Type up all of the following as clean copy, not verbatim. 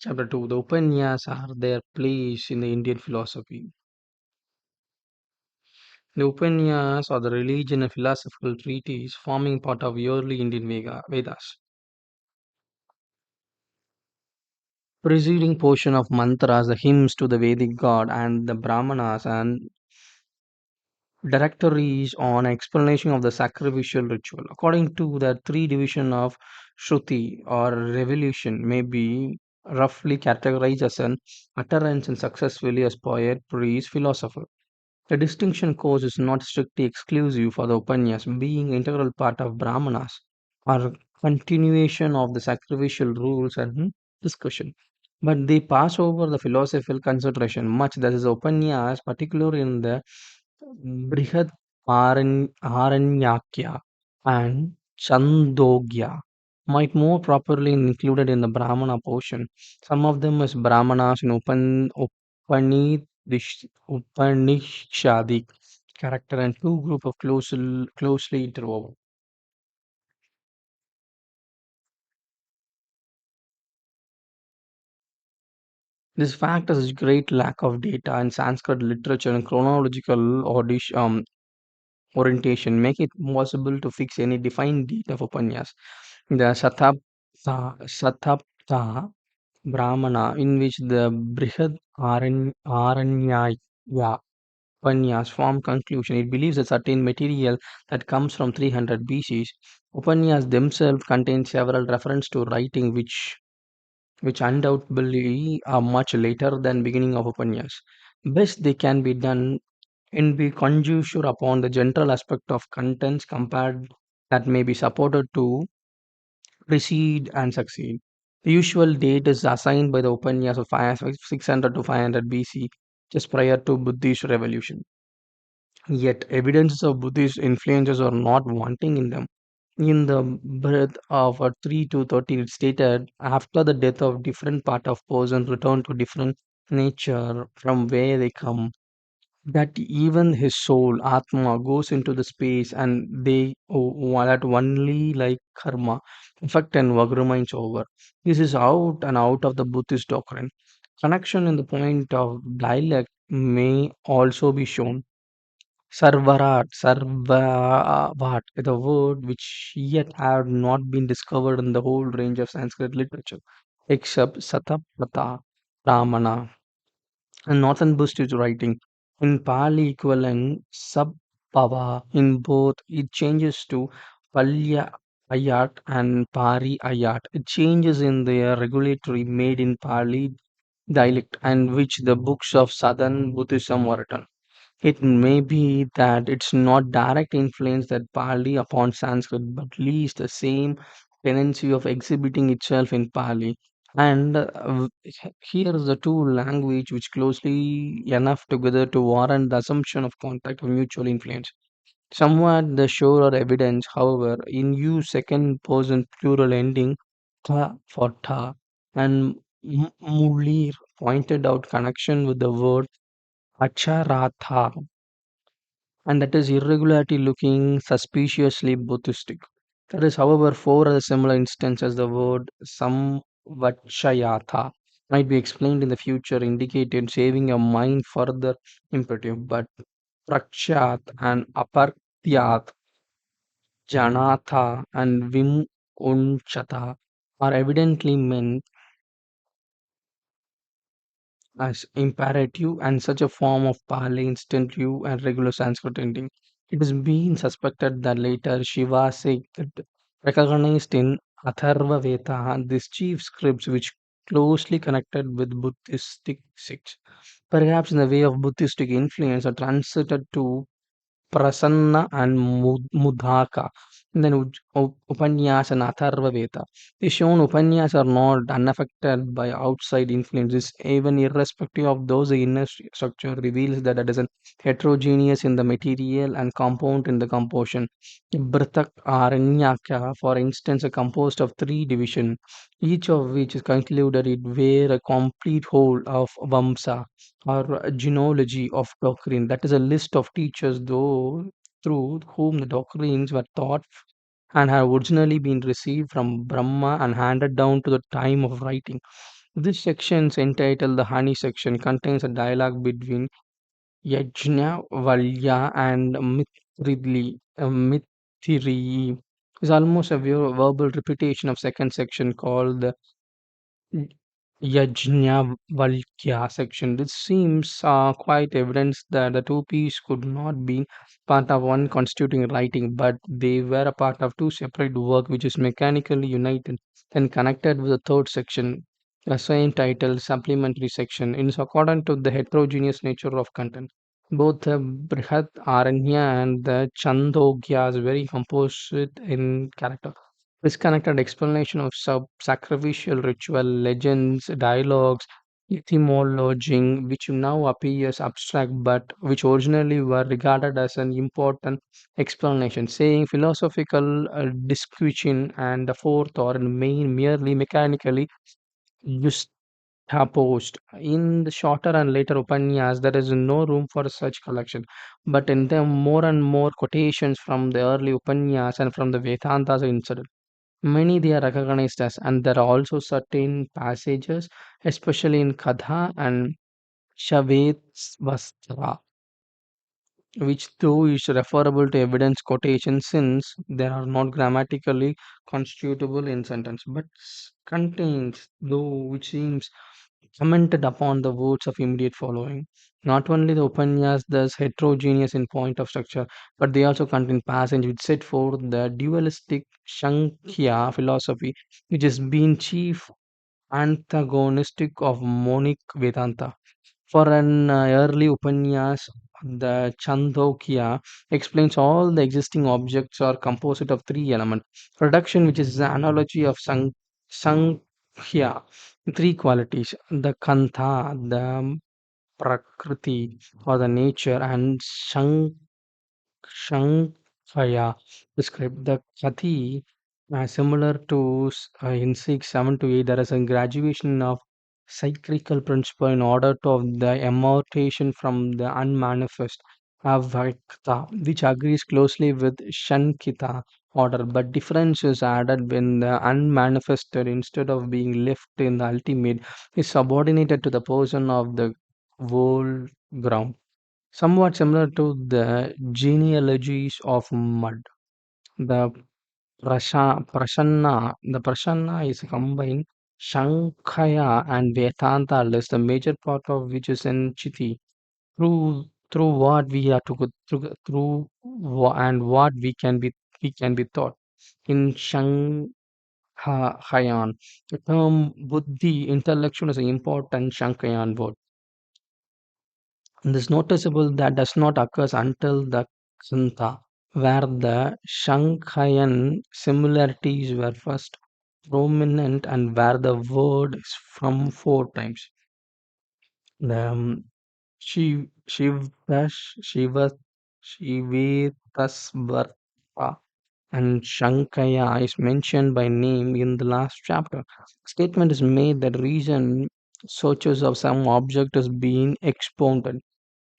Chapter 2. The Upanyas are their place in the Indian philosophy. The Upanyas are the religion and philosophical treatises forming part of early Indian Vedas. Preceding portion of mantras, the hymns to the Vedic god, and the Brahmanas and directories on explanation of the sacrificial ritual. According to the three division of Shruti or revelation may be roughly categorized as an utterance and successfully as poet, priest, philosopher. The distinction course is not strictly exclusive for the Upanyas, being integral part of Brahmanas or continuation of the sacrificial rules and discussion. But they pass over the philosophical consideration, much that is Upanyas, particularly in the Brihad Aranyakya and Chandogya, might more properly included in the Brahmana portion. Some of them as Brahmanas in Upanishadic character and two group of closely interwoven. This fact is great lack of data in Sanskrit literature and chronological orientation make it impossible to fix any defined date of Upanyas. The Sathapta Brahmana, in which the Brihad Aranyaya Upanyas form conclusion, it believes a certain material that comes from 300 BC. Upanyas themselves contain several references to writing which undoubtedly are much later than beginning of Upanyas. Best they can be done in be conjecture upon the general aspect of contents compared that may be supported to precede and succeed. The usual date is assigned by the Upanyas of 600 to 500 BC, just prior to Buddhist revolution. Yet evidences of Buddhist influences are not wanting in them. In the birth of 3 to 13, it stated after the death of different part of person return to different nature from where they come, that even his soul atma goes into the space and that only like karma effect and work remains over. This is out of the Buddhist doctrine. Connection in the point of dialect may also be shown. Sarvavat is a word which yet have not been discovered in the whole range of Sanskrit literature except Satapata Ramana and Northern Buddhist is writing. In Pali equivalent Sabhava in both it changes to Palya Ayat and Pari Ayat. It changes in the regulatory made in Pali dialect and which the books of Southern Buddhism were written. It may be that it's not direct influence that Pali upon Sanskrit, but at least the same tendency of exhibiting itself in Pali. And here is the two language which closely enough together to warrant the assumption of contact of mutual influence. Somewhat the surer evidence, however, in use second person plural ending ta for ta and Mulir pointed out connection with the word acharatha and that is irregularity looking suspiciously Buddhistic. There is, however, four other similar instances the word samvachayatha might be explained in the future, indicated saving a mind further imperative, but prakshat and apartyat, janatha and vimunchata are evidently meant as imperative and such a form of Pali instinctive and regular Sanskrit ending. It is been suspected that later Shiva said recognized in Atharva Veda these chief scripts which closely connected with Buddhistic sects. Perhaps in the way of Buddhistic influence are translated to Prasanna and Mudhaka. And then Upanyas and Atharva Veda. They shown Upanyas are not unaffected by outside influences, even irrespective of those the inner structure reveals that it is an heterogeneous in the material and compound in the composition. Brithak Aranyaka, for instance, are composed of three divisions, each of which is concluded it were a complete whole of Vamsa or genealogy of doctrine. That is a list of teachers, though through whom the doctrines were taught and had originally been received from Brahma and handed down to the time of writing. This section, entitled the Honey section, contains a dialogue between Yajnavalya and Mithri is almost a verbal repetition of second section called the Yajnavalkya section. This seems quite evidence that the two pieces could not be part of one constituting writing, but they were a part of two separate work which is mechanically united and connected with the third section, the same title supplementary section, in accordance to the heterogeneous nature of content. Both the Brihat Aranya and the Chandogya is very composite in character. Disconnected explanation of sacrificial ritual, legends, dialogues, etymology, which now appears abstract but which originally were regarded as an important explanation, saying philosophical disquisition, and the fourth or main merely mechanically juxtaposed. In the shorter and later Upanyas, there is no room for such collection, but in them more and more quotations from the early Upanyas and from the Vedantas are inserted. Many they are recognized as, and there are also certain passages, especially in Kadha and Shavetsvastra, which though is referable to evidence quotation since they are not grammatically constitutable in sentence, but contains though which seems commented upon the words of immediate following. Not only the Upanyas thus heterogeneous in point of structure, but they also contain passages which set forth the dualistic Sankhya philosophy, which has been chief antagonistic of Monic Vedanta. For an early Upanyas, the Chandogya explains all the existing objects are composite of three elements. Reduction, which is the analogy of Sankhya, three qualities: the Kantha, the Prakriti, or the nature, and Shankaya described the Kati, similar to in 6, 7 to 8, there is a graduation of cyclical principle in order to of the emortation from the unmanifest Avakta, which agrees closely with Shankita order, but difference is added when the unmanifested, instead of being left in the ultimate, is subordinated to the person of the world ground, somewhat similar to the genealogies of mud. The Prasanna is combined Shankaya and Vedanta list, the major part of which is in Chiti. Through what we are to go and what we can be taught in Shankhayan. The term Buddhi intellectual is an important Shankayan word. It is noticeable that does not occur until the Santa, where the Shankhayan similarities were first prominent and where the word is from four times. The Shiva, Shivetasvarta and Shankaya is mentioned by name in the last chapter. Statement is made that reason searches of some object is being expounded.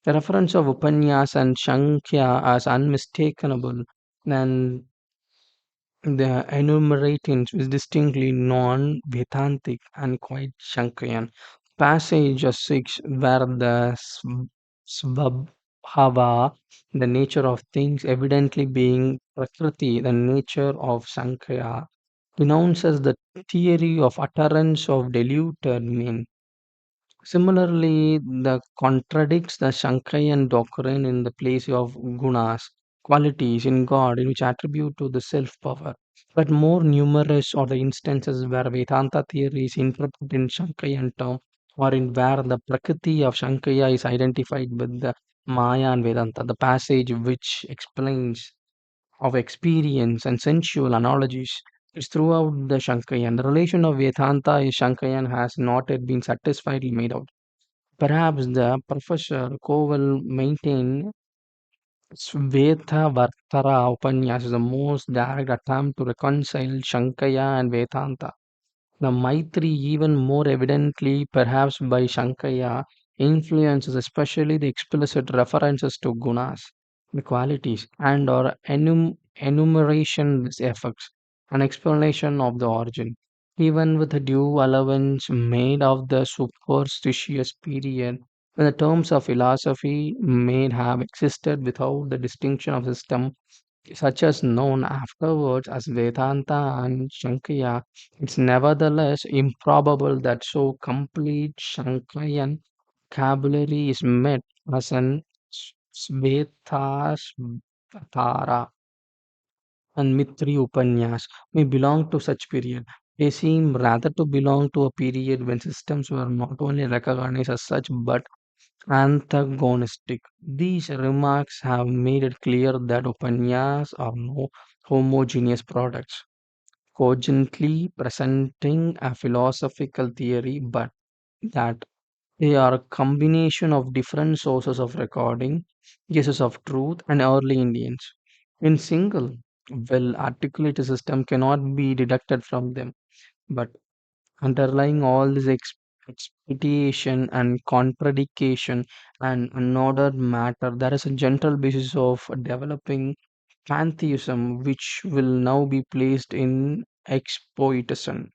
The reference of Upanyas and Shankhya as unmistakable, and the enumerating is distinctly non-Vedantic and quite Shankyan. Passage 6, where the Svabhava, the nature of things, evidently being Prakriti, the nature of Sankhya, denounces the theory of utterance of diluted mean. Similarly, the contradicts the Shankayan doctrine in the place of gunas, qualities in God, in which attribute to the self power. But more numerous are the instances where Vedanta theory is interpreted in Shankayan term, or in where the Prakriti of Shankaya is identified with the Maya and Vedanta. The passage which explains of experience and sensual analogies is throughout the Shankayan. The relation of Vedanta is Shankayan has not yet been satisfactorily made out. Perhaps the Professor Koval maintained Svetavartara Upanyas is the most direct attempt to reconcile Shankaya and Vedanta. The Maitri, even more evidently, perhaps by Shankaya, influences especially the explicit references to gunas, the qualities, and or enumeration effects, an explanation of the origin. even with the due allowance made of the superstitious period, when the terms of philosophy may have existed without the distinction of system, such as known afterwards as Vedanta and Shankaya, it's nevertheless improbable that so complete Shankayan vocabulary is met as an Svetasvatara and Mitri Upanyas may belong to such period. They seem rather to belong to a period when systems were not only recognized as such but antagonistic. These remarks have made it clear that Upanyas are no homogeneous products, cogently presenting a philosophical theory, but that they are a combination of different sources of recording, cases of truth, and early Indians. In single, well articulated system cannot be deducted from them, but underlying all this expectation and contradiction and unordered matter, there is a general basis of developing pantheism which will now be placed in expoetism.